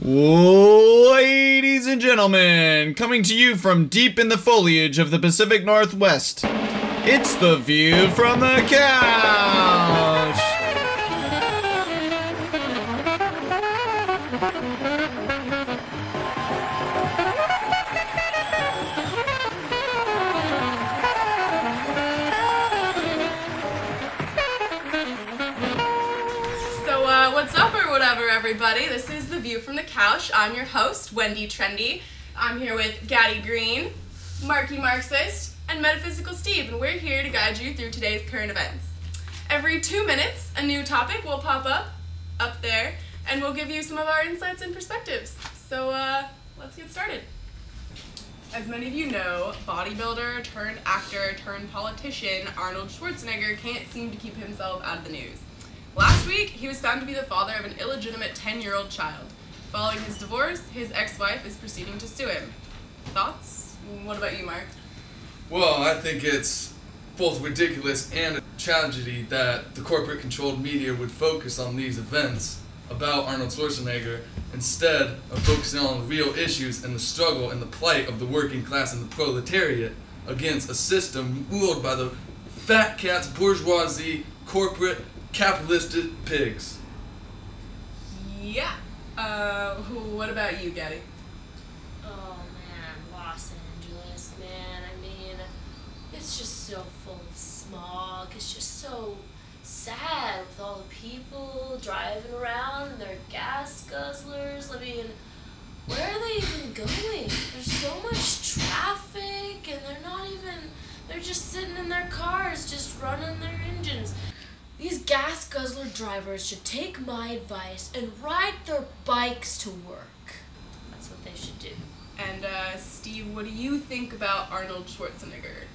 Ladies and gentlemen, coming to you from deep in the foliage of the Pacific Northwest, it's The View from the Couch! What's up or whatever, everybody? This is The View from the Couch. I'm your host, Wendy Trendy. I'm here with Gaddy Green, Marky Marxist, and Metaphysical Steve, and we're here to guide you through today's current events. Every 2 minutes, a new topic will pop up there, and we'll give you some of our insights and perspectives. So, let's get started. As many of you know, bodybuilder turned actor turned politician Arnold Schwarzenegger can't seem to keep himself out of the news. Last week, he was found to be the father of an illegitimate 10-year-old child. Following his divorce, his ex-wife is proceeding to sue him. Thoughts? What about you, Mark? Well, I think it's both ridiculous and a tragedy that the corporate-controlled media would focus on these events about Arnold Schwarzenegger instead of focusing on the real issues and the struggle and the plight of the working class and the proletariat against a system ruled by the fat cats, bourgeoisie, corporate, capitalistic pigs. Yeah. What about you, Gaddy? Oh man, Los Angeles, man. I mean, it's just so full of smog. It's just so sad with all the people driving around and their gas guzzlers. I mean, where are they even going? There's so much traffic and they're just sitting in their cars, just running their engines. These gas guzzler drivers should take my advice and ride their bikes to work. That's what they should do. And, Steve, what do you think about Arnold Schwarzenegger?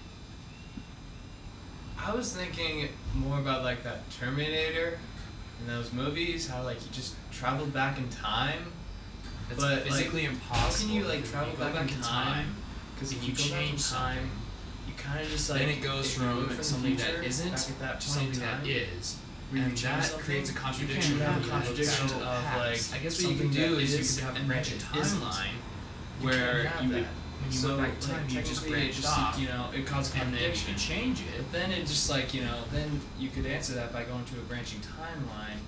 I was thinking more about like that Terminator in those movies, how like he just traveled back in time. It's but physically like, impossible. How can you like travel back in time? Because if If you you go back in change time, something, you kind of just like then it goes if you move from something the that future, isn't back at that to point in something that time. is. When you And change that something, creates a you contradiction. can't have a of contradiction the of like past. I guess what you Something can do that is you isn't could have a and branch that of isn't. timeline You where can't have you that. would When you so went back in time, like, you just technically it branched just off, you know it causes and then you contradiction. could change it. But then it just like then you could answer that by going to a branching timeline.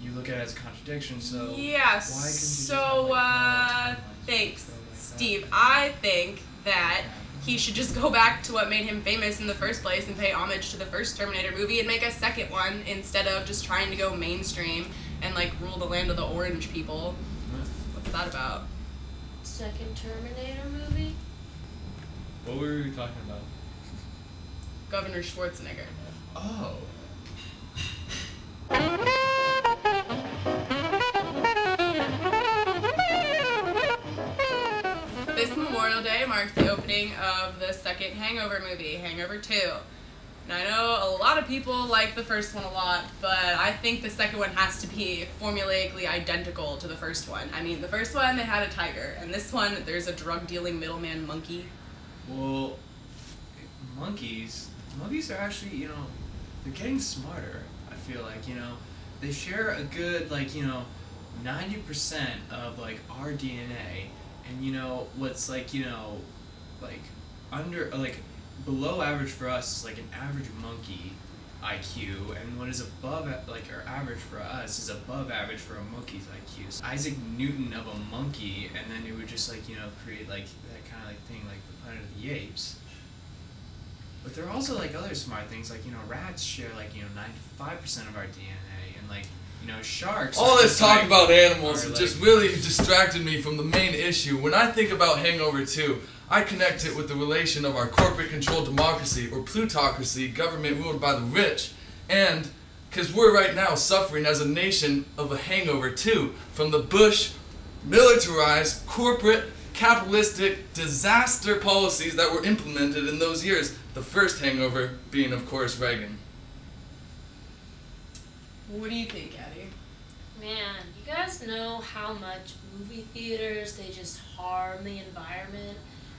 You look at it as a contradiction, so Yeah, why couldn't you just so, have, like, timelines thanks, go like that? Steve. I think that he should just go back to what made him famous in the first place and pay homage to the first Terminator movie and make a second one instead of just trying to go mainstream and like rule the land of the orange people. What's that about? Second Terminator movie? What were we talking about? Governor Schwarzenegger. Oh. This Memorial Day marked the opening of the second Hangover movie, Hangover 2. And I know a lot of people like the first one a lot, but I think the second one has to be formulaically identical to the first one. I mean, the first one, they had a tiger, and this one, there's a drug-dealing middleman monkey. Well, monkeys are actually, they're getting smarter, I feel like, they share a good, 90% of, our DNA, and, what's, below average for us is, an average monkey IQ, and what is above, or average for us is above average for a monkey's IQ. So Isaac Newton of a monkey, and then it would just, create, that kind of, thing, like the Planet of the Apes. But there are also other smart things rats share 95% of our DNA, and sharks. All this talk about animals are, just really distracted me from the main issue. When I think about Hangover 2, I connect it with the relation of our corporate-controlled democracy or plutocracy, government ruled by the rich, and because we're right now suffering as a nation of a hangover too from the Bush militarized corporate capitalistic disaster policies that were implemented in those years. The first hangover being, of course, Reagan. What do you think, Addie? Man, you guys know how much movie theaters, they just harm the environment?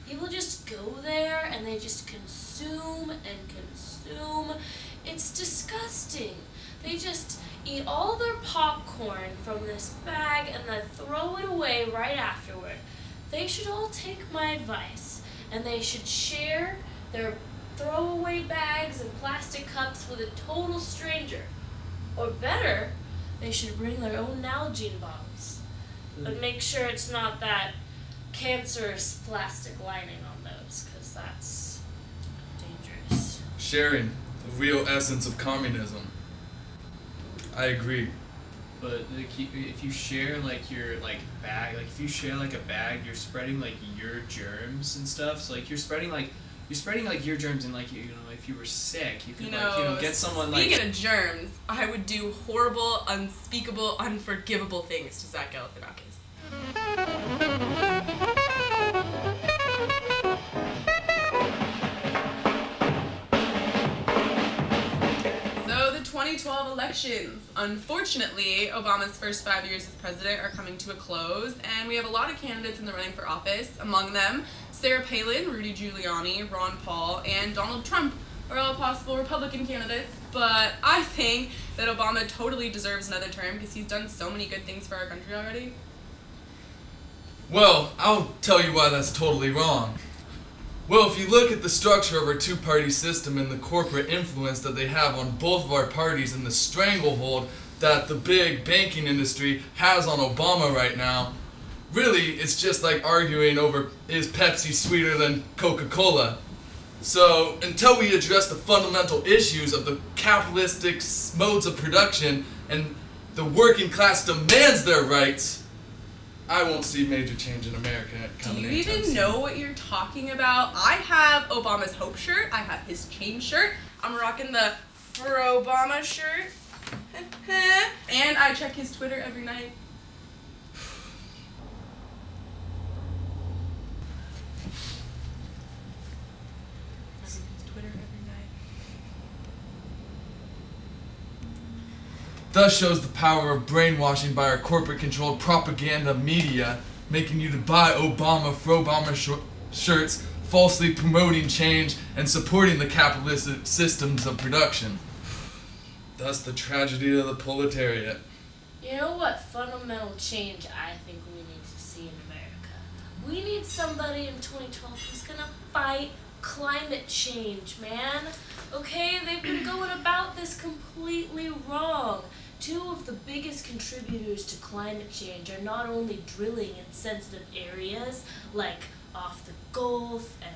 People just go there and they just consume and consume. It's disgusting. They just eat all their popcorn from this bag and then throw it away right afterward. They should all take my advice, and they should share their throwaway bags and plastic cups with a total stranger. Or better, they should bring their own Nalgene bottles. But make sure it's not that cancerous plastic lining on those, because that's dangerous. Sharing, the real essence of communism. I agree. But like, if you share like your bag, like if you share like a bag, you're spreading like your germs and stuff. So like you're spreading your germs, and like you know if you were sick, you could get someone like. Speaking of germs, I would do horrible, unspeakable, unforgivable things to Zach Galifianakis. So the 2012 elections. Unfortunately, Obama's first 5 years as president are coming to a close, and we have a lot of candidates in the running for office. Among them, Sarah Palin, Rudy Giuliani, Ron Paul, and Donald Trump are all possible Republican candidates, but I think that Obama totally deserves another term because he's done so many good things for our country already. Well, I'll tell you why that's totally wrong. Well, if you look at the structure of our two-party system and the corporate influence that they have on both of our parties and the stranglehold that the big banking industry has on Obama right now, really, it's just like arguing over is Pepsi sweeter than Coca-Cola. So, until we address the fundamental issues of the capitalistic modes of production and the working class demands their rights, I won't see major change in America coming. Do you even know what you're talking about? I have Obama's Hope shirt. I have his change shirt. I'm rocking the For Obama shirt. And I check his Twitter every night. Thus shows the power of brainwashing by our corporate-controlled propaganda media, making you to buy Obama for Obama shirts, falsely promoting change and supporting the capitalistic systems of production. Thus the tragedy of the proletariat. You know what fundamental change I think we need to see in America? We need somebody in 2012 who's gonna fight climate change, man. Okay, they've been going about this completely wrong. Two of the biggest contributors to climate change are not only drilling in sensitive areas like off the Gulf and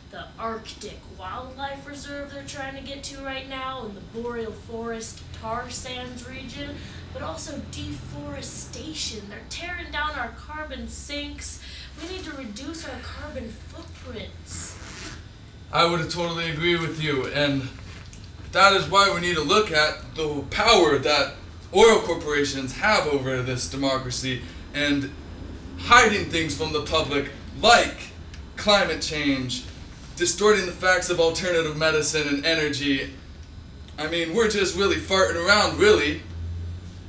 the Arctic Wildlife Reserve they're trying to get to right now in the boreal forest tar sands region, but also deforestation. They're tearing down our carbon sinks. We need to reduce our carbon footprints. I would totally agree with you, and that is why we need to look at the power that oil corporations have over this democracy and hiding things from the public like climate change, distorting the facts of alternative medicine and energy. I mean, we're just really farting around, really.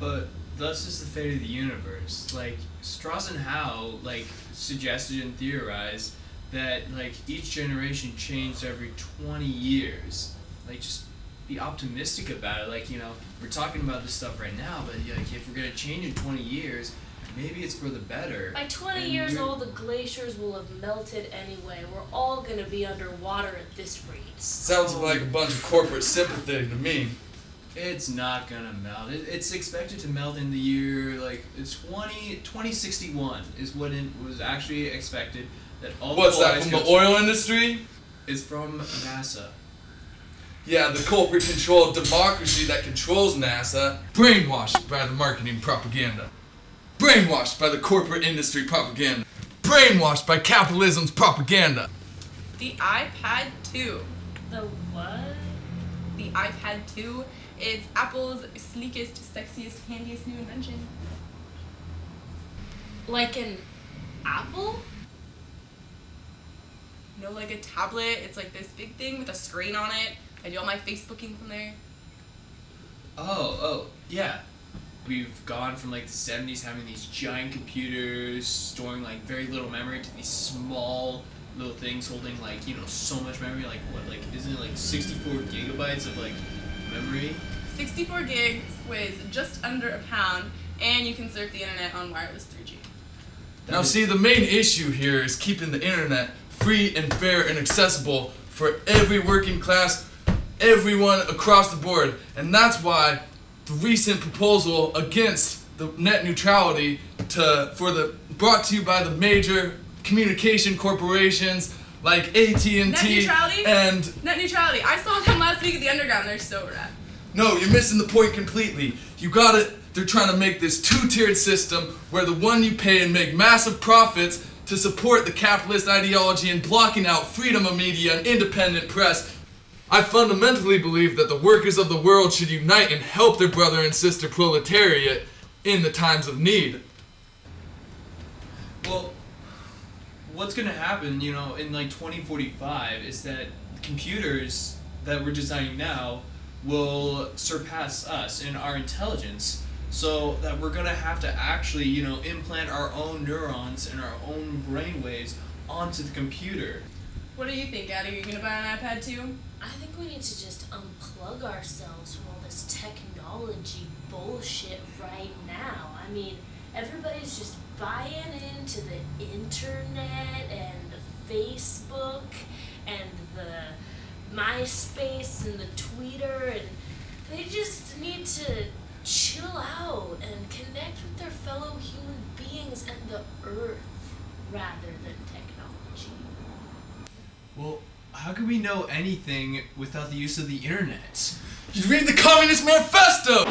But thus is the fate of the universe. Like, Strauss and Howe, suggested and theorized that, each generation changed every 20 years. Just be optimistic about it. We're talking about this stuff right now, but, if we're going to change in 20 years, maybe it's for the better. By 20 years old, the glaciers will have melted anyway. We're all going to be underwater at this rate. Sounds like a bunch of corporate sympathy to me. It's not gonna melt. It's expected to melt in the year, it's 2061 is what it was actually expected. That all What's that, from the oil industry? It's from NASA. Yeah, the corporate-controlled democracy that controls NASA, brainwashed by the marketing propaganda. Brainwashed by the corporate industry propaganda. Brainwashed by capitalism's propaganda. The iPad 2. The what? The iPad 2. It's Apple's sleekest, sexiest, handiest new invention. Like an apple? No, like a tablet. It's like this big thing with a screen on it. I do all my Facebooking from there. Oh, yeah. We've gone from the 70s having these giant computers storing very little memory to these small little things holding so much memory. Isn't it 64 gigabytes of memory? 64 gigs, weighs just under a pound, and you can surf the internet on wireless 3G. Now see, the main issue here is keeping the internet free and fair and accessible for every working class, everyone across the board. And that's why the recent proposal against the net neutrality brought to you by the major communication corporations like AT&T Net neutrality? and... Net neutrality. I saw them last week at the Underground. They're so rad. No, you're missing the point completely. You got it. They're trying to make this two-tiered system where the one you pay and make massive profits to support the capitalist ideology and blocking out freedom of media and independent press. I fundamentally believe that the workers of the world should unite and help their brother and sister proletariat in the times of need. Well, what's gonna happen, you know, in like 2045 is that computers that we're designing now will surpass us in our intelligence, so that we're gonna have to actually, you know, implant our own neurons and our own brain waves onto the computer. What do you think, Addie? Are you gonna buy an iPad too? I think we need to just unplug ourselves from all this technology bullshit right now. I mean, everybody's just buying into the internet and the Facebook and the MySpace and the Twitter, and they just need to chill out and connect with their fellow human beings and the earth rather than technology. Well, how can we know anything without the use of the internet? You read the Communist Manifesto!